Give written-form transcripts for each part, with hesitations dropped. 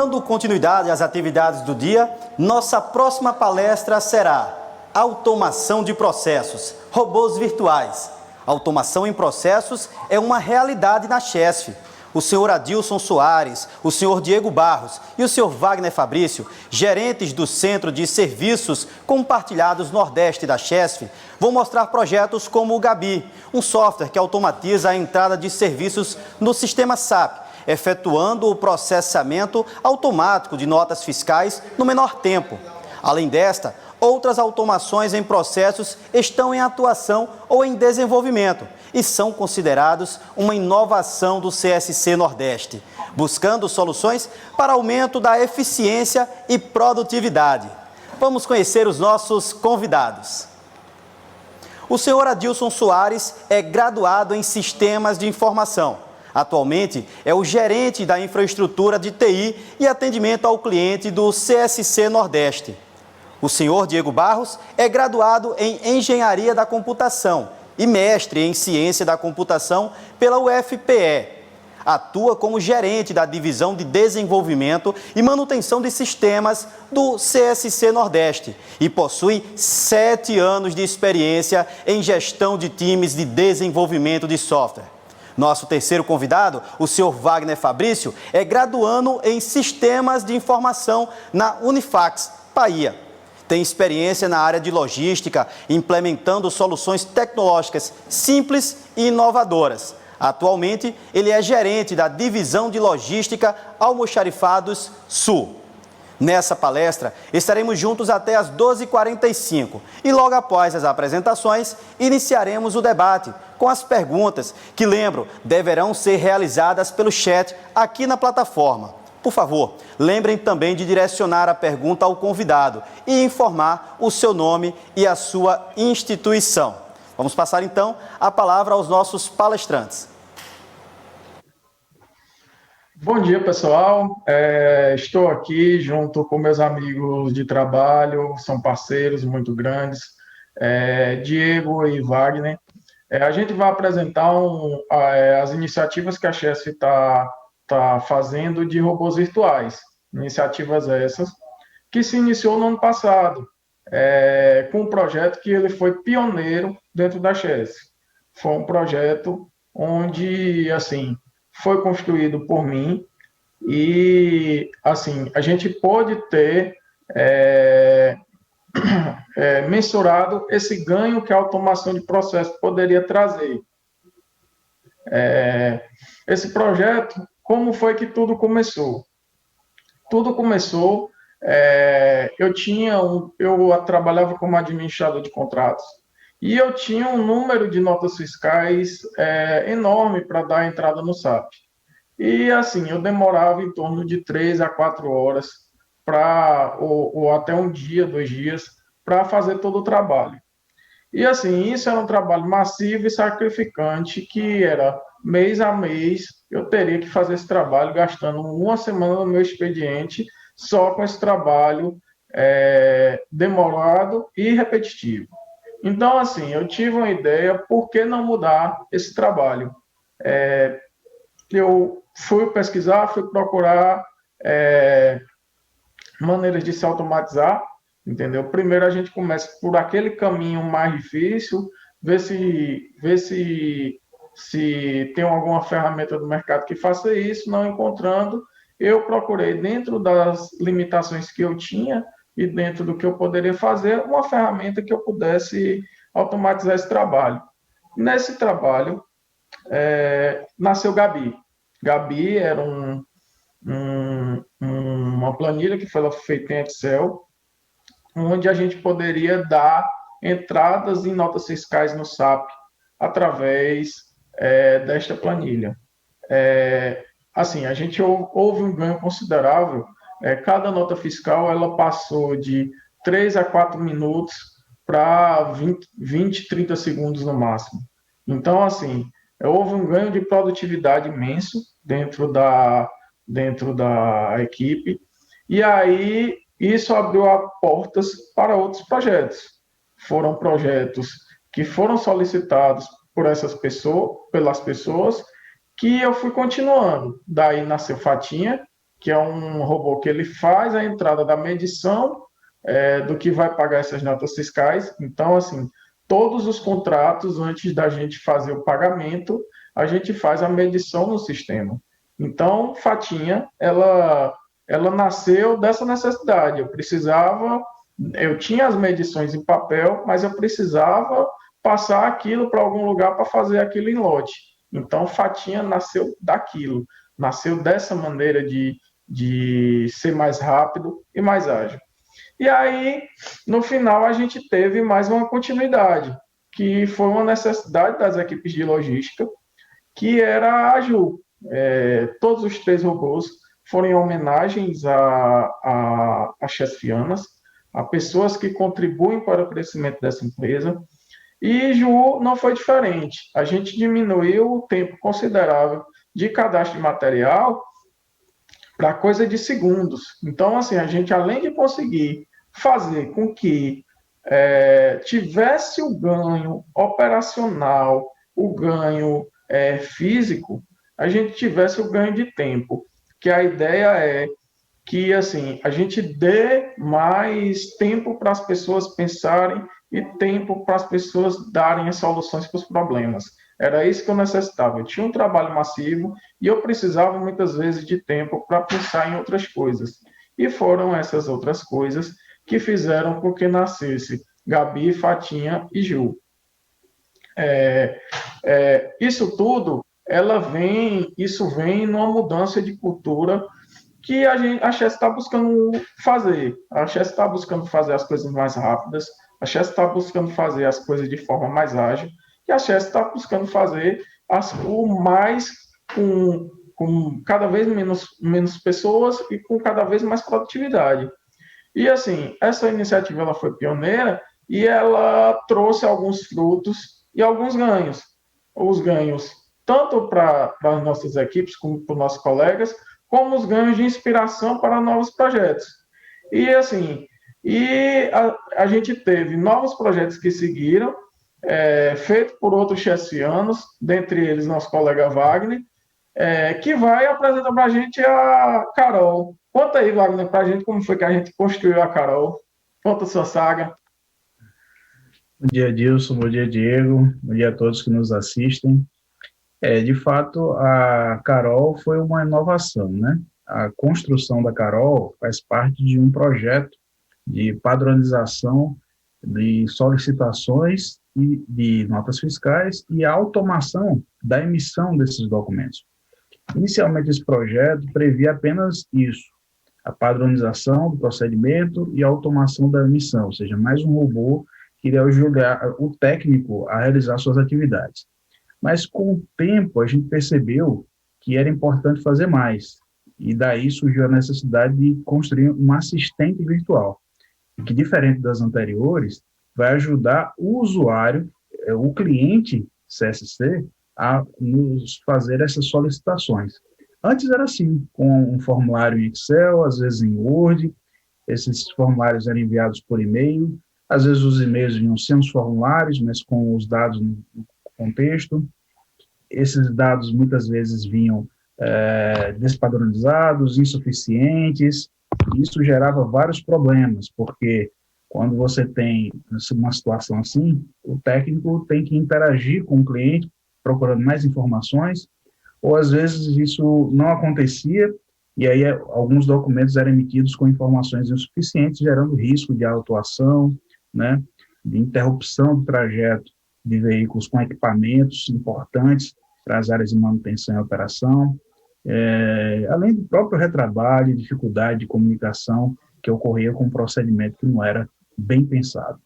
Dando continuidade às atividades do dia, nossa próxima palestra será Automação de Processos, Robôs Virtuais. Automação em processos é uma realidade na Chesf. O senhor Adilson Soares, o senhor Diego Barros e o senhor Wagner Fabrício, gerentes do Centro de Serviços Compartilhados Nordeste da Chesf, vão mostrar projetos como o Gabi, um software que automatiza a entrada de serviços no sistema SAP, efetuando o processamento automático de notas fiscais no menor tempo. Além desta, outras automações em processos estão em atuação ou em desenvolvimento e são considerados uma inovação do CSC Nordeste, buscando soluções para aumento da eficiência e produtividade. Vamos conhecer os nossos convidados. O senhor Adilson Soares é graduado em Sistemas de Informação. Atualmente é o gerente da infraestrutura de TI e atendimento ao cliente do CSC Nordeste. O senhor Diego Barros é graduado em Engenharia da Computação e mestre em Ciência da Computação pela UFPE. Atua como gerente da Divisão de Desenvolvimento e Manutenção de Sistemas do CSC Nordeste e possui 7 anos de experiência em gestão de times de desenvolvimento de software. Nosso terceiro convidado, o senhor Wagner Fabrício, é graduando em Sistemas de Informação na Unifax, Bahia. Tem experiência na área de logística, implementando soluções tecnológicas simples e inovadoras. Atualmente, ele é gerente da Divisão de Logística Almoxarifados Sul. Nessa palestra, estaremos juntos até às 12h45 e logo após as apresentações, iniciaremos o debate com as perguntas que, lembro, deverão ser realizadas pelo chat aqui na plataforma. Por favor, lembrem também de direcionar a pergunta ao convidado e informar o seu nome e a sua instituição. Vamos passar então a palavra aos nossos palestrantes. Bom dia, pessoal. Estou aqui junto com meus amigos de trabalho, são parceiros muito grandes, Diego e Wagner. A gente vai apresentar as iniciativas que a Chesf está fazendo de robôs virtuais. Iniciativas essas que se iniciou no ano passado, com um projeto que ele foi pioneiro dentro da Chesf. Foi um projeto onde, assim, foi construído por mim e, assim, a gente pôde ter mensurado esse ganho que a automação de processo poderia trazer. Esse projeto, como foi que tudo começou? Tudo começou, eu trabalhava como administrador de contratos e eu tinha um número de notas fiscais enorme para dar entrada no SAP. E assim, eu demorava em torno de 3 a 4 horas ou até um dia, 2 dias, para fazer todo o trabalho. E assim, isso era um trabalho massivo e sacrificante que era mês a mês, eu teria que fazer esse trabalho gastando uma semana no meu expediente só com esse trabalho demorado e repetitivo. Então, assim, eu tive uma ideia, por que não mudar esse trabalho? Eu fui pesquisar, fui procurar maneiras de se automatizar, entendeu? Primeiro a gente começa por aquele caminho mais difícil, ver se tem alguma ferramenta do mercado que faça isso. Não encontrando, eu procurei, dentro das limitações que eu tinha e dentro do que eu poderia fazer, uma ferramenta que eu pudesse automatizar esse trabalho. Nesse trabalho, nasceu Gabi. Gabi era uma planilha que foi feita em Excel, onde a gente poderia dar entradas em notas fiscais no SAP através desta planilha. Assim, a gente houve um ganho considerável. Cada nota fiscal ela passou de 3 a 4 minutos para 20, 30 segundos no máximo. Então, assim, houve um ganho de produtividade imenso dentro da equipe. E aí, isso abriu portas para outros projetos. Foram projetos que foram solicitados pelas pessoas, que eu fui continuando. Daí nasceu Fatinha, que é um robô que ele faz a entrada da medição do que vai pagar essas notas fiscais. Então, assim, todos os contratos, antes da gente fazer o pagamento, a gente faz a medição no sistema. Então, Fatinha, ela nasceu dessa necessidade. Eu tinha as medições em papel, mas eu precisava passar aquilo para algum lugar para fazer aquilo em lote. Então, Fatinha nasceu daquilo, nasceu dessa maneira de ser mais rápido e mais ágil. E aí, no final, a gente teve mais uma continuidade, que foi uma necessidade das equipes de logística, que era a Ju. Todos os 3 robôs foram em homenagens a chefianas, a pessoas que contribuem para o crescimento dessa empresa. E Ju não foi diferente. A gente diminuiu o tempo considerável de cadastro de material para coisa de segundos. Então, assim, a gente, além de conseguir fazer com que tivesse o ganho operacional, o ganho físico, a gente tivesse o ganho de tempo. Que a ideia é que assim a gente dê mais tempo para as pessoas pensarem e tempo para as pessoas darem as soluções para os problemas. Era isso que eu necessitava. Eu tinha um trabalho massivo e eu precisava muitas vezes de tempo para pensar em outras coisas. E foram essas outras coisas que fizeram com que nascesse Gabi, Fatinha e Ju. Isso tudo, isso vem numa mudança de cultura que a Chess está buscando fazer. A Chess está buscando fazer as coisas mais rápidas, a Chess está buscando fazer as coisas de forma mais ágil, e a Chess está buscando fazer o mais com cada vez menos pessoas e com cada vez mais produtividade. E assim, essa iniciativa ela foi pioneira e ela trouxe alguns frutos e alguns ganhos. Os ganhos tanto para as nossas equipes como para os nossos colegas, como os ganhos de inspiração para novos projetos. E assim, a gente teve novos projetos que seguiram, feito por outros chessianos, dentre eles nosso colega Wagner, que vai apresentar para a gente a Carol. Conta aí, Wagner, para a gente como foi que a gente construiu a Carol. Conta a sua saga. Bom dia, Dilson. Bom dia, Diego. Bom dia a todos que nos assistem. De fato, a Carol foi uma inovação, né? A construção da Carol faz parte de um projeto de padronização de solicitações e de notas fiscais e automação da emissão desses documentos. Inicialmente, esse projeto previa apenas isso, a padronização do procedimento e a automação da emissão, ou seja, mais um robô que iria ajudar o técnico a realizar suas atividades. Mas, com o tempo, a gente percebeu que era importante fazer mais, e daí surgiu a necessidade de construir um assistente virtual, que, diferente das anteriores, vai ajudar o usuário, o cliente CSC, a nos fazer essas solicitações. Antes era assim, com um formulário em Excel, às vezes em Word, esses formulários eram enviados por e-mail, às vezes os e-mails vinham sem os formulários, mas com os dados no contexto. Esses dados muitas vezes vinham despadronizados, insuficientes, e isso gerava vários problemas, porque quando você tem uma situação assim, o técnico tem que interagir com o cliente, procurando mais informações, ou às vezes isso não acontecia, e aí alguns documentos eram emitidos com informações insuficientes, gerando risco de autuação, né, de interrupção do trajeto de veículos com equipamentos importantes para as áreas de manutenção e operação, além do próprio retrabalho e dificuldade de comunicação que ocorria com um procedimento que não era bem pensado.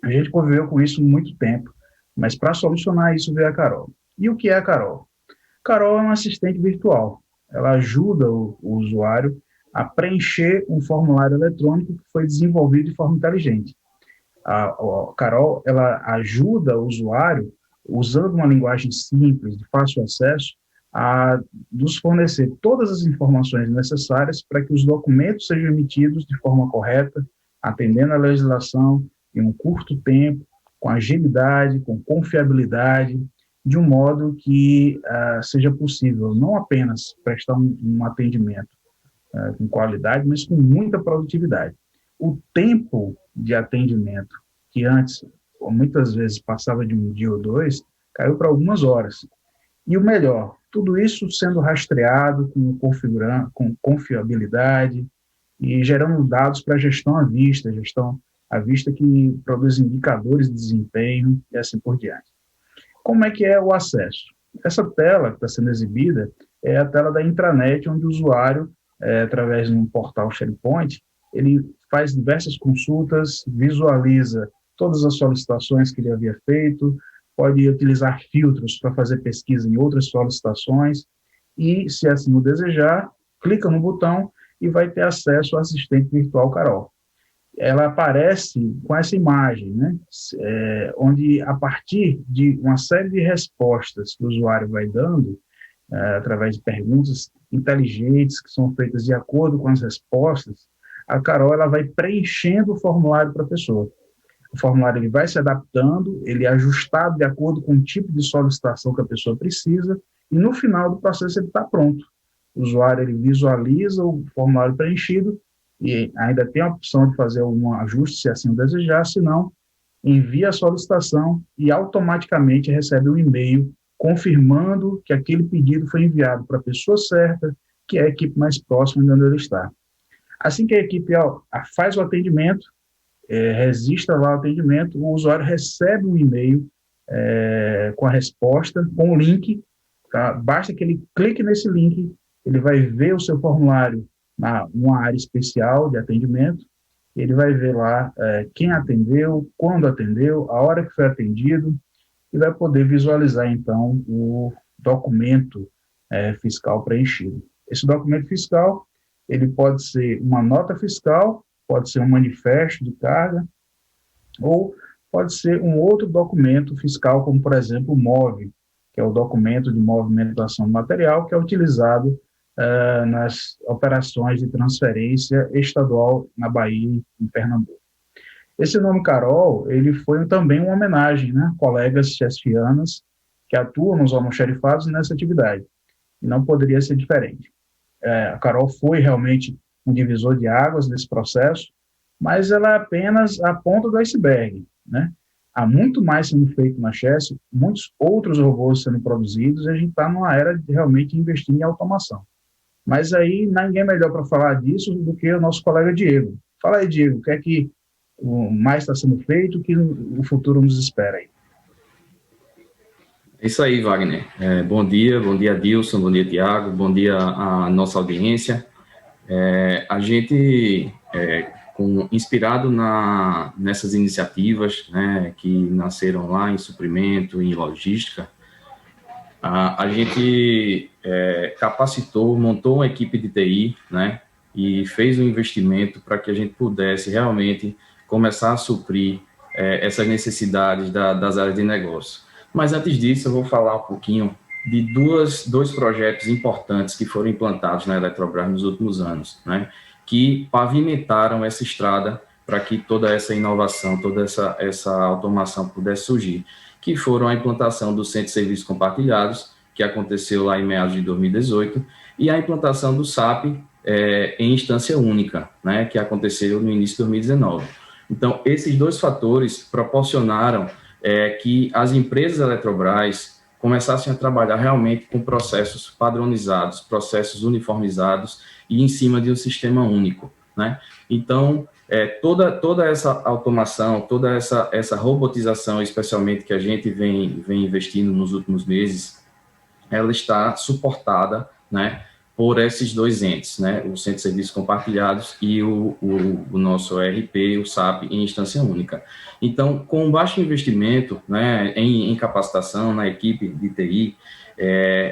A gente conviveu com isso muito tempo, mas para solucionar isso veio a Carol. E o que é a Carol? Carol é um assistente virtual. Ela ajuda o usuário a preencher um formulário eletrônico que foi desenvolvido de forma inteligente. A Carol, ela ajuda o usuário, usando uma linguagem simples, de fácil acesso, a nos fornecer todas as informações necessárias para que os documentos sejam emitidos de forma correta, atendendo à legislação em um curto tempo, com agilidade, com confiabilidade, de um modo que seja possível não apenas prestar um atendimento com qualidade, mas com muita produtividade. O tempo de atendimento, que antes, muitas vezes, passava de um dia ou dois, caiu para algumas horas. E o melhor, tudo isso sendo rastreado, com confiabilidade e gerando dados para gestão à vista que produz indicadores de desempenho e assim por diante. Como é que é o acesso? Essa tela que está sendo exibida é a tela da intranet, onde o usuário, através de um portal SharePoint, ele faz diversas consultas, visualiza todas as solicitações que ele havia feito, pode utilizar filtros para fazer pesquisa em outras solicitações e, se assim o desejar, clica no botão e vai ter acesso ao assistente virtual Carol. Ela aparece com essa imagem, né? Onde, a partir de uma série de respostas que o usuário vai dando, através de perguntas inteligentes que são feitas de acordo com as respostas, a Carol ela vai preenchendo o formulário para a pessoa. O formulário ele vai se adaptando, ele é ajustado de acordo com o tipo de solicitação que a pessoa precisa, e no final do processo ele está pronto. O usuário ele visualiza o formulário preenchido e ainda tem a opção de fazer algum ajuste, se assim o desejar, se não, envia a solicitação e automaticamente recebe um e-mail confirmando que aquele pedido foi enviado para a pessoa certa, que é a equipe mais próxima de onde ele está. Assim que a equipe faz o atendimento, registra lá o atendimento, o usuário recebe um e-mail com a resposta, com o link, tá? Basta que ele clique nesse link, ele vai ver o seu formulário numa área especial de atendimento, ele vai ver lá quem atendeu, quando atendeu, a hora que foi atendido, e vai poder visualizar, então, o documento fiscal preenchido. Esse documento fiscal, ele pode ser uma nota fiscal, pode ser um manifesto de carga, ou pode ser um outro documento fiscal, como, por exemplo, o MOV, que é o documento de movimentação do material, que é utilizado nas operações de transferência estadual na Bahia e em Pernambuco. Esse nome Carol, ele foi também uma homenagem, né, a colegas chefianas que atuam nos almoxarifados nessa atividade, e não poderia ser diferente. A Carol foi realmente um divisor de águas nesse processo, mas ela é apenas a ponta do iceberg, né? Há muito mais sendo feito na Chess, muitos outros robôs sendo produzidos, e a gente está numa era de realmente investir em automação. Mas aí, ninguém melhor para falar disso do que o nosso colega Diego. Fala aí, Diego, o que é que mais está sendo feito, o que o futuro nos espera aí? É isso aí, Wagner. Bom dia, Dilson, bom dia, Tiago, bom dia à nossa audiência. A gente, inspirado nessas iniciativas, né, que nasceram lá em suprimento, em logística, a gente capacitou, montou uma equipe de TI, né, e fez um investimento para que a gente pudesse realmente começar a suprir essas necessidades das áreas de negócio. Mas antes disso, eu vou falar um pouquinho de dois projetos importantes que foram implantados na Eletrobras nos últimos anos, né, que pavimentaram essa estrada para que toda essa inovação, toda essa automação pudesse surgir, que foram a implantação do Centro de Serviços Compartilhados, que aconteceu lá em meados de 2018, e a implantação do SAP em instância única, né, que aconteceu no início de 2019. Então, esses dois fatores proporcionaram que as empresas Eletrobras começassem a trabalhar realmente com processos padronizados, processos uniformizados e em cima de um sistema único, né? Então, toda essa automação, toda essa robotização, especialmente que a gente vem investindo nos últimos meses, ela está suportada, né, por esses dois entes, né, o Centro de Serviços Compartilhados e o nosso ERP, o SAP, em instância única. Então, com baixo investimento, né, em capacitação na equipe de TI,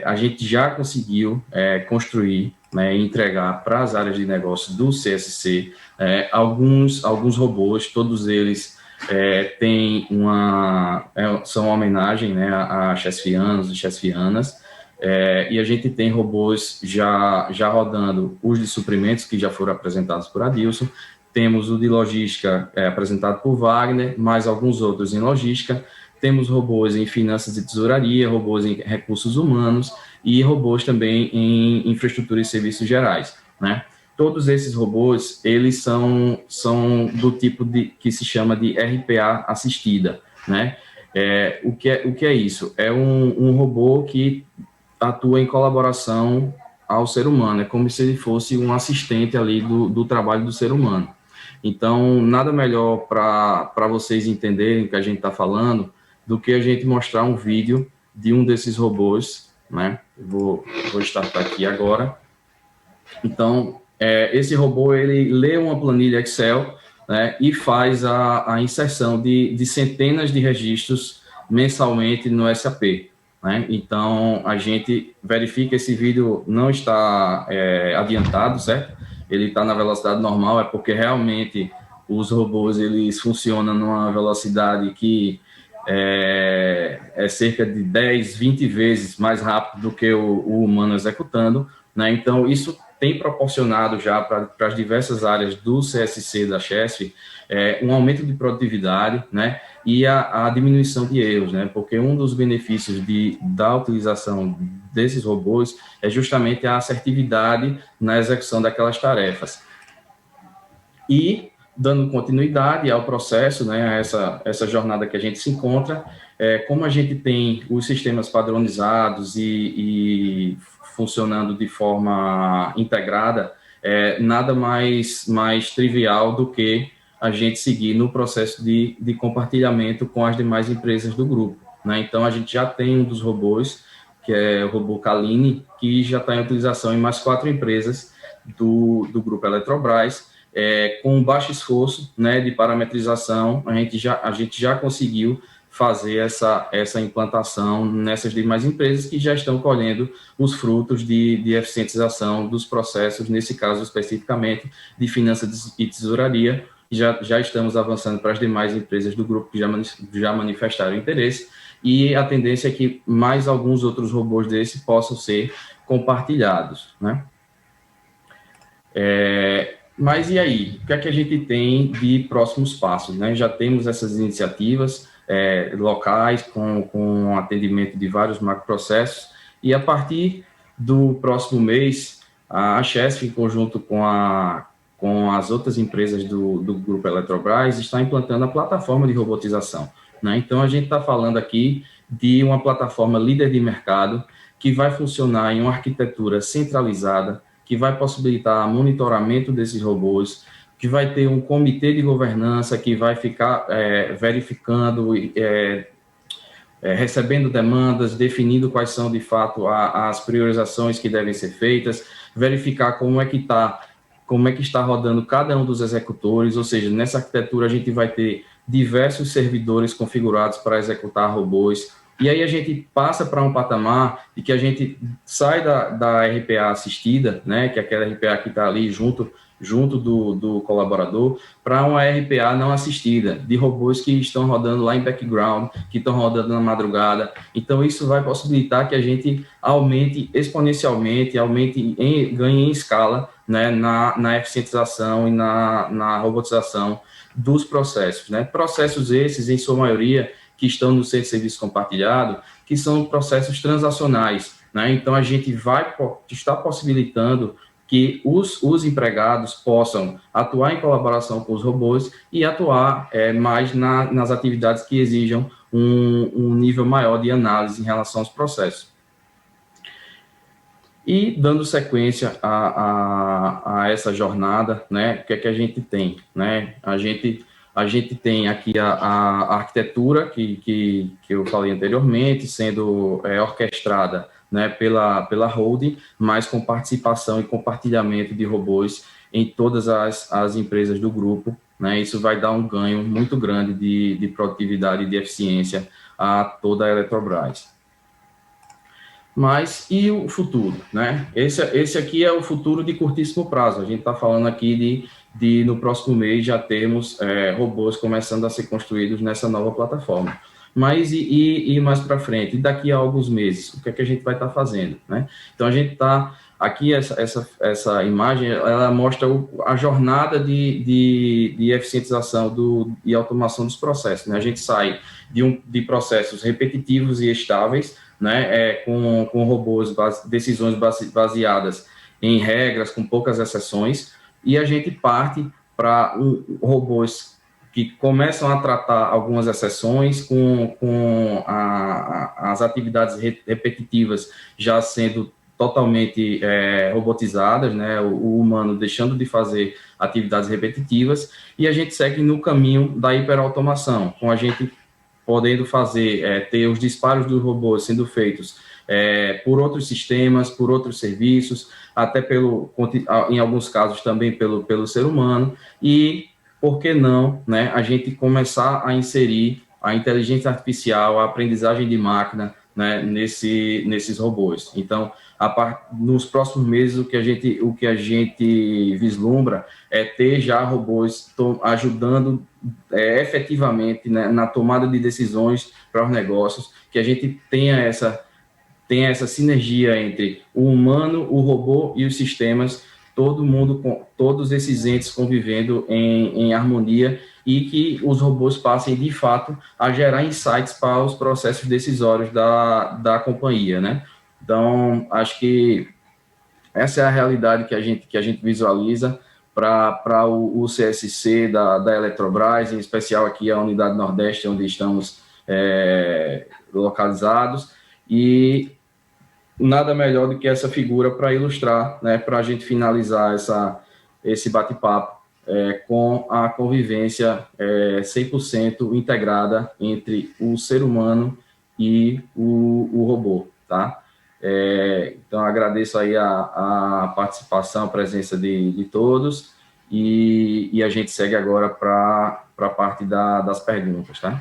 a gente já conseguiu construir, né, e entregar para as áreas de negócio do CSC alguns robôs, todos eles são uma homenagem, né, a chesfianos e chesfianas. E a gente tem robôs já rodando, os de suprimentos que já foram apresentados por Adilson, temos o de logística apresentado por Wagner, mais alguns outros em logística, temos robôs em finanças e tesouraria, robôs em recursos humanos e robôs também em infraestrutura e serviços gerais, né? todos esses robôs, eles são do tipo que se chama de RPA assistida, né? O que é isso? É um robô que atua em colaboração ao ser humano, é como se ele fosse um assistente ali do trabalho do ser humano. Então, nada melhor para vocês entenderem o que a gente está falando do que a gente mostrar um vídeo de um desses robôs, né? Vou startar aqui agora. Então, esse robô, ele lê uma planilha Excel, né, e faz a inserção de centenas de registros mensalmente no SAP. Né? Então, a gente verifica esse vídeo não está adiantado, certo? Ele está na velocidade normal, é porque realmente os robôs, eles funcionam numa velocidade que é cerca de 10, 20 vezes mais rápido do que o humano executando, né? Então, isso tem proporcionado já para as diversas áreas do CSC da Chesf um aumento de produtividade, né, e a diminuição de erros, né, porque um dos benefícios da utilização desses robôs é justamente a assertividade na execução daquelas tarefas. E, dando continuidade ao processo, né, a essa jornada que a gente se encontra, como a gente tem os sistemas padronizados e funcionando de forma integrada, nada mais trivial do que a gente seguir no processo de compartilhamento com as demais empresas do grupo. Né? Então, a gente já tem um dos robôs, que é o robô Kaline, que já está em utilização em mais 4 empresas do Grupo Eletrobras, com baixo esforço, né, de parametrização. A gente já conseguiu fazer essa implantação nessas demais empresas que já estão colhendo os frutos de eficientização dos processos, nesse caso especificamente de finanças e tesouraria. Já estamos avançando para as demais empresas do grupo que já manifestaram interesse, e a tendência é que mais alguns outros robôs desse possam ser compartilhados, né? Mas e aí? O que é que a gente tem de próximos passos, né? Já temos essas iniciativas locais com atendimento de vários macroprocessos, e a partir do próximo mês, a Chesf, em conjunto com as outras empresas do Grupo Eletrobras, está implantando a plataforma de robotização. Né? Então, a gente está falando aqui de uma plataforma líder de mercado que vai funcionar em uma arquitetura centralizada, que vai possibilitar monitoramento desses robôs, que vai ter um comitê de governança que vai ficar verificando, recebendo demandas, definindo quais são, de fato, as priorizações que devem ser feitas, verificar como é que está rodando cada um dos executores, ou seja, nessa arquitetura a gente vai ter diversos servidores configurados para executar robôs, e aí a gente passa para um patamar de que a gente sai da RPA assistida, né, que é aquela RPA que está ali junto do colaborador, para uma RPA não assistida, de robôs que estão rodando lá em background, que estão rodando na madrugada. Então, isso vai possibilitar que a gente aumente exponencialmente, ganhe em escala, né, na eficientização e na robotização dos processos. Né? Processos esses, em sua maioria, que estão no centro de serviço compartilhado, que são processos transacionais. Né? Então, a gente vai estar possibilitando que os empregados possam atuar em colaboração com os robôs e atuar mais nas atividades que exijam um nível maior de análise em relação aos processos. E, dando sequência a essa jornada, né, o que é que a gente tem? Né? A gente tem aqui a arquitetura que eu falei anteriormente, sendo orquestrada, né, pela holding, mas com participação e compartilhamento de robôs em todas as empresas do grupo. Né? Isso vai dar um ganho muito grande de produtividade e de eficiência a toda a Eletrobras. Mas e o futuro? Né? Esse aqui é o futuro de curtíssimo prazo. A gente está falando aqui de no próximo mês já termos robôs começando a ser construídos nessa nova plataforma. Mas e mais para frente, e daqui a alguns meses, o que é que a gente vai estar fazendo? Né? Então, a gente está aqui, essa imagem, ela mostra a jornada de eficientização e automação dos processos. Né? A gente sai de processos repetitivos e estáveis, né? Com robôs, decisões baseadas em regras, com poucas exceções, e a gente parte para robôs que começam a tratar algumas exceções com as atividades repetitivas já sendo totalmente robotizadas, né? O humano deixando de fazer atividades repetitivas, e a gente segue no caminho da hiperautomação, com a gente podendo fazer, ter os disparos dos robôs sendo feitos por outros sistemas, por outros serviços, até em alguns casos também pelo ser humano, e por que não, né, a gente começar a inserir a inteligência artificial, a aprendizagem de máquina, né, nesses robôs. Então, nos próximos meses, o que a gente vislumbra é ter já robôs ajudando efetivamente, né, na tomada de decisões para os negócios, que a gente tenha essa sinergia entre o humano, o robô e os sistemas, todos esses entes convivendo em harmonia, e que os robôs passem, de fato, a gerar insights para os processos decisórios da companhia, né? Então, acho que essa é a realidade que a gente visualiza para o CSC da Eletrobras, em especial aqui a Unidade Nordeste, onde estamos localizados, e nada melhor do que essa figura para ilustrar, né, para a gente finalizar esse bate-papo com a convivência 100% integrada entre o ser humano e o robô, tá? Então, agradeço aí a participação, a presença de todos, e a gente segue agora para a parte das perguntas, tá?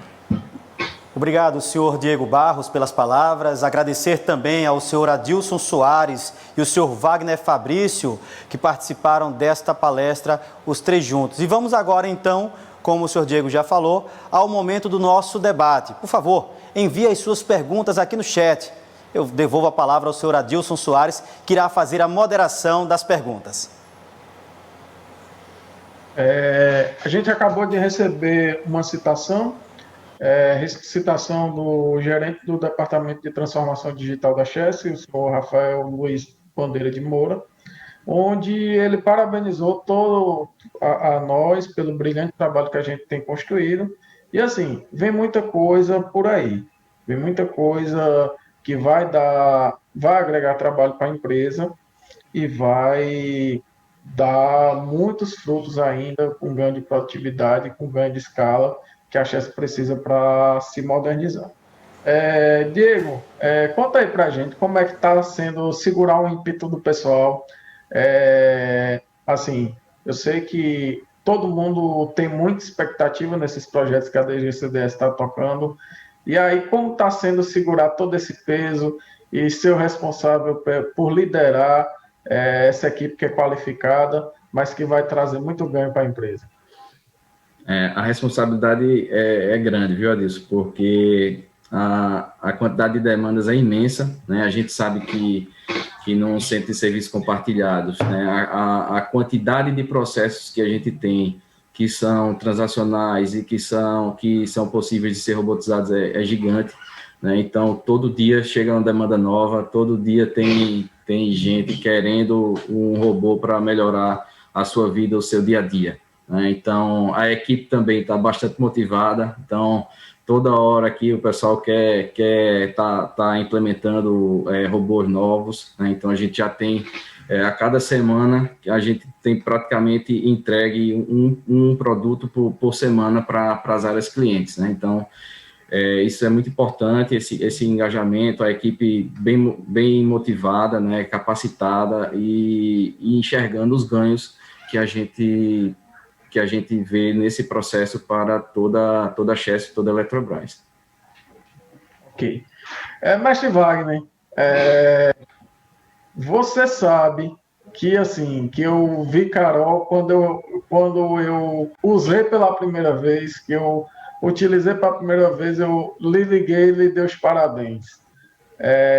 Obrigado, senhor Diego Barros, pelas palavras. Agradecer também ao senhor Adilson Soares e o senhor Wagner Fabrício, que participaram desta palestra, os três juntos. E vamos agora, então, como o senhor Diego já falou, ao momento do nosso debate. Por favor, envie as suas perguntas aqui no chat. Eu devolvo a palavra ao senhor Adilson Soares, que irá fazer a moderação das perguntas. A gente acabou de receber uma citação do gerente do Departamento de Transformação Digital da Chess, o senhor Rafael Luiz Bandeira de Moura, onde ele parabenizou a nós pelo brilhante trabalho que a gente tem construído. E assim, vem muita coisa por aí, vem muita coisa que vai agregar trabalho para a empresa e vai dar muitos frutos ainda, com ganho de produtividade, com ganho de escala, que a Chess precisa para se modernizar. Diego, conta aí para a gente como é que está sendo segurar o ímpeto do pessoal. Assim, eu sei que todo mundo tem muita expectativa nesses projetos que a DGCDS está tocando, e aí como está sendo segurar todo esse peso e ser o responsável por liderar essa equipe que é qualificada, mas que vai trazer muito ganho para a empresa? A responsabilidade é grande, viu, Adilson? Porque a quantidade de demandas é imensa, né? A gente sabe que num centro de serviços compartilhados, né, a quantidade de processos que a gente tem, que são transacionais e que são possíveis de ser robotizados, é gigante, né? Então, todo dia chega uma demanda nova, todo dia tem gente querendo um robô para melhorar a sua vida, o seu dia a dia. Então, a equipe também está bastante motivada. Então, toda hora aqui o pessoal quer tá implementando robôs novos, né? Então, a gente já tem, a cada semana, a gente tem praticamente entregue um produto por semana para as áreas clientes, né? Então, isso é muito importante, esse engajamento, a equipe bem motivada, né, capacitada e enxergando os ganhos que a gente vê nesse processo para toda a Chess, toda a Eletrobras. Ok. Mestre Wagner, você sabe que, assim, que eu vi Carol quando eu usei pela primeira vez, que eu utilizei pela primeira vez, eu lhe liguei e lhe dei os parabéns.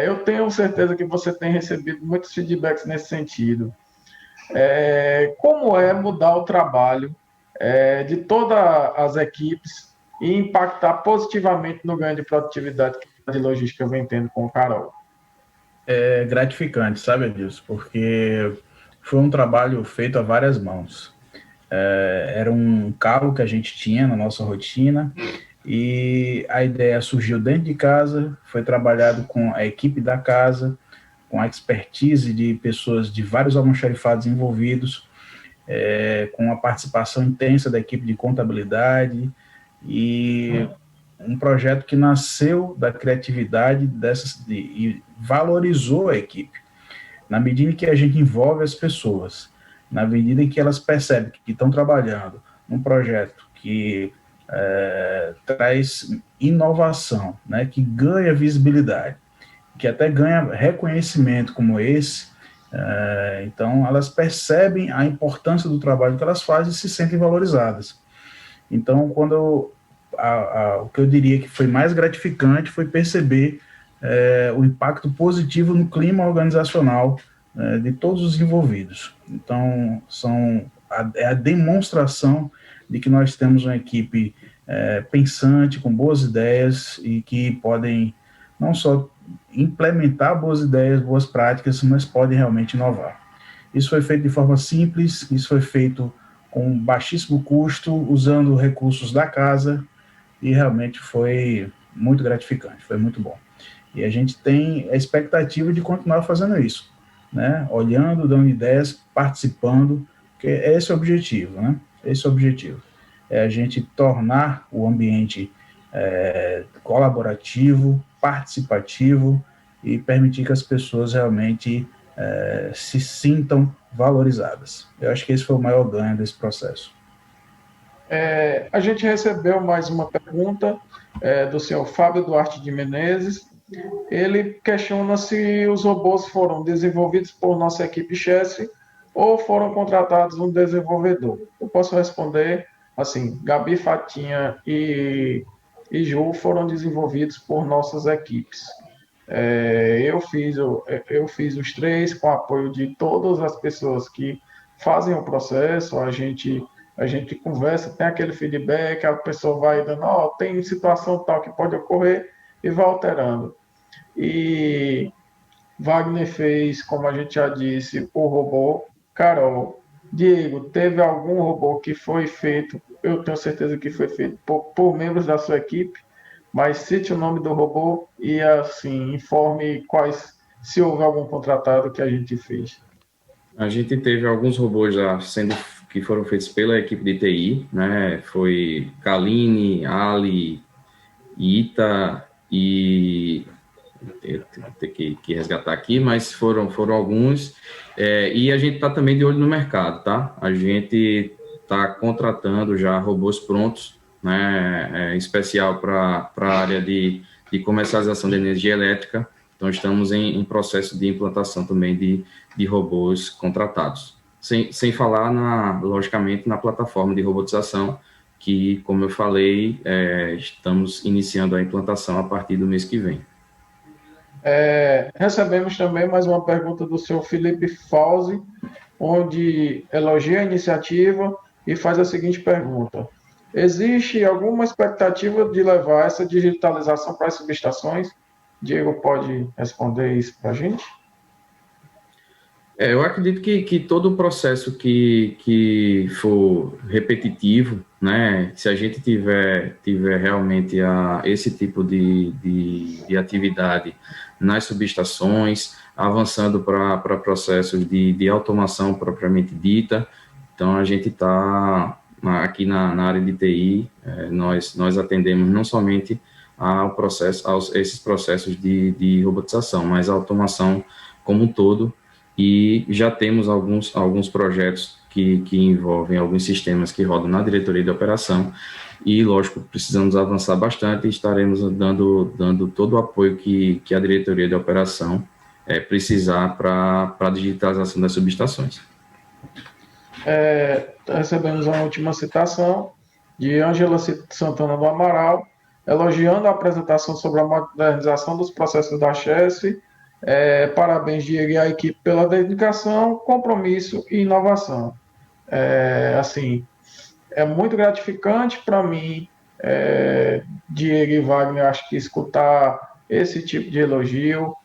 Eu tenho certeza que você tem recebido muitos feedbacks nesse sentido. Como é mudar o trabalho de todas as equipes e impactar positivamente no ganho de produtividade que a de logística vem tendo com o Carol? É gratificante, sabe, Adilson? Porque foi um trabalho feito a várias mãos. Era um calo que a gente tinha na nossa rotina e a ideia surgiu dentro de casa, foi trabalhado com a equipe da casa, com a expertise de pessoas de vários almoxarifados envolvidos, com a participação intensa da equipe de contabilidade e um projeto que nasceu da criatividade e valorizou a equipe. Na medida em que a gente envolve as pessoas, na medida em que elas percebem que estão trabalhando num projeto que traz inovação, né, que ganha visibilidade, que até ganha reconhecimento como esse, então elas percebem a importância do trabalho que elas fazem e se sentem valorizadas. Então, o que eu diria que foi mais gratificante foi perceber o impacto positivo no clima organizacional de todos os envolvidos. Então, é a demonstração de que nós temos uma equipe pensante, com boas ideias e que podem não só implementar boas ideias, boas práticas, mas podem realmente inovar. Isso foi feito de forma simples, isso foi feito com baixíssimo custo, usando recursos da casa, e realmente foi muito gratificante, foi muito bom. E a gente tem a expectativa de continuar fazendo isso, né? Olhando, dando ideias, participando, porque esse é o objetivo, né? Esse é o objetivo. É a gente tornar o ambiente colaborativo, participativo e permitir que as pessoas realmente se sintam valorizadas. Eu acho que esse foi o maior ganho desse processo. A gente recebeu mais uma pergunta do senhor Fábio Duarte de Menezes. Ele questiona se os robôs foram desenvolvidos por nossa equipe Chess ou foram contratados um desenvolvedor. Eu posso responder assim: Gabi, Fatinha e Ju foram desenvolvidos por nossas equipes. Eu fiz os três com apoio de todas as pessoas que fazem o processo. A gente conversa, tem aquele feedback, a pessoa vai dando, tem situação tal que pode ocorrer e vai alterando. E Wagner fez, como a gente já disse, o robô. Carol, Diego, teve algum robô que foi feito, eu tenho certeza que foi feito por membros da sua equipe, mas cite o nome do robô e, assim, informe se houve algum contratado que a gente fez. A gente teve alguns robôs já que foram feitos pela equipe de TI, né? Foi Kaline, Ali, Ita e eu ter que resgatar aqui, mas foram alguns. E a gente está também de olho no mercado, tá? A gente está contratando já robôs prontos, né? Especial para a área de comercialização de energia elétrica. Então, estamos em processo de implantação também de robôs contratados. Sem falar, logicamente, na plataforma de robotização, que, como eu falei, estamos iniciando a implantação a partir do mês que vem. Recebemos também mais uma pergunta do senhor Felipe Fauzi, onde elogia a iniciativa e faz a seguinte pergunta: existe alguma expectativa de levar essa digitalização para as subestações? Diego pode responder isso para a gente? Eu acredito que todo o processo que for repetitivo, né, se a gente tiver realmente esse tipo de atividade nas subestações, avançando para processos de automação propriamente dita, então a gente está aqui na área de TI, nós atendemos não somente esses processos de robotização, mas a automação como um todo. E já temos alguns projetos que envolvem alguns sistemas que rodam na diretoria de operação e, lógico, precisamos avançar bastante e estaremos dando todo o apoio que a diretoria de operação precisar para a digitalização das subestações. Recebemos a última citação de Ângela Santana do Amaral, elogiando a apresentação sobre a modernização dos processos da Chess. Parabéns, Diego, e a equipe pela dedicação, compromisso e inovação. Assim, é muito gratificante para mim, Diego e Wagner, acho que escutar esse tipo de elogio.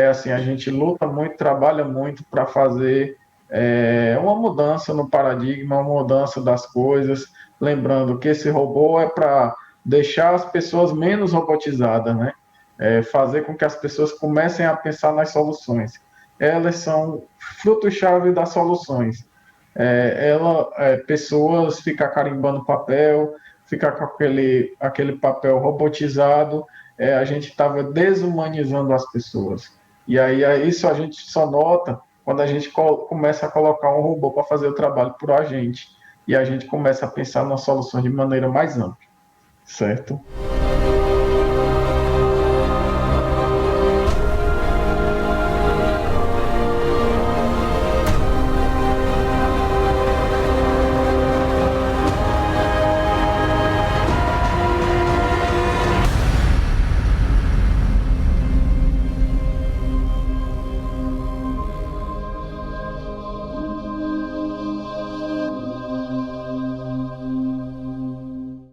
Assim, a gente luta muito, trabalha muito para fazer É uma mudança no paradigma, uma mudança das coisas, lembrando que esse robô é para deixar as pessoas menos robotizadas, né? Fazer com que as pessoas comecem a pensar nas soluções. Elas são fruto-chave das soluções. Pessoas ficar carimbando papel, ficar com aquele papel robotizado, a gente estava desumanizando as pessoas. E aí isso a gente só nota quando a gente começa a colocar um robô para fazer o trabalho por a gente. E a gente começa a pensar nas soluções de maneira mais ampla, certo?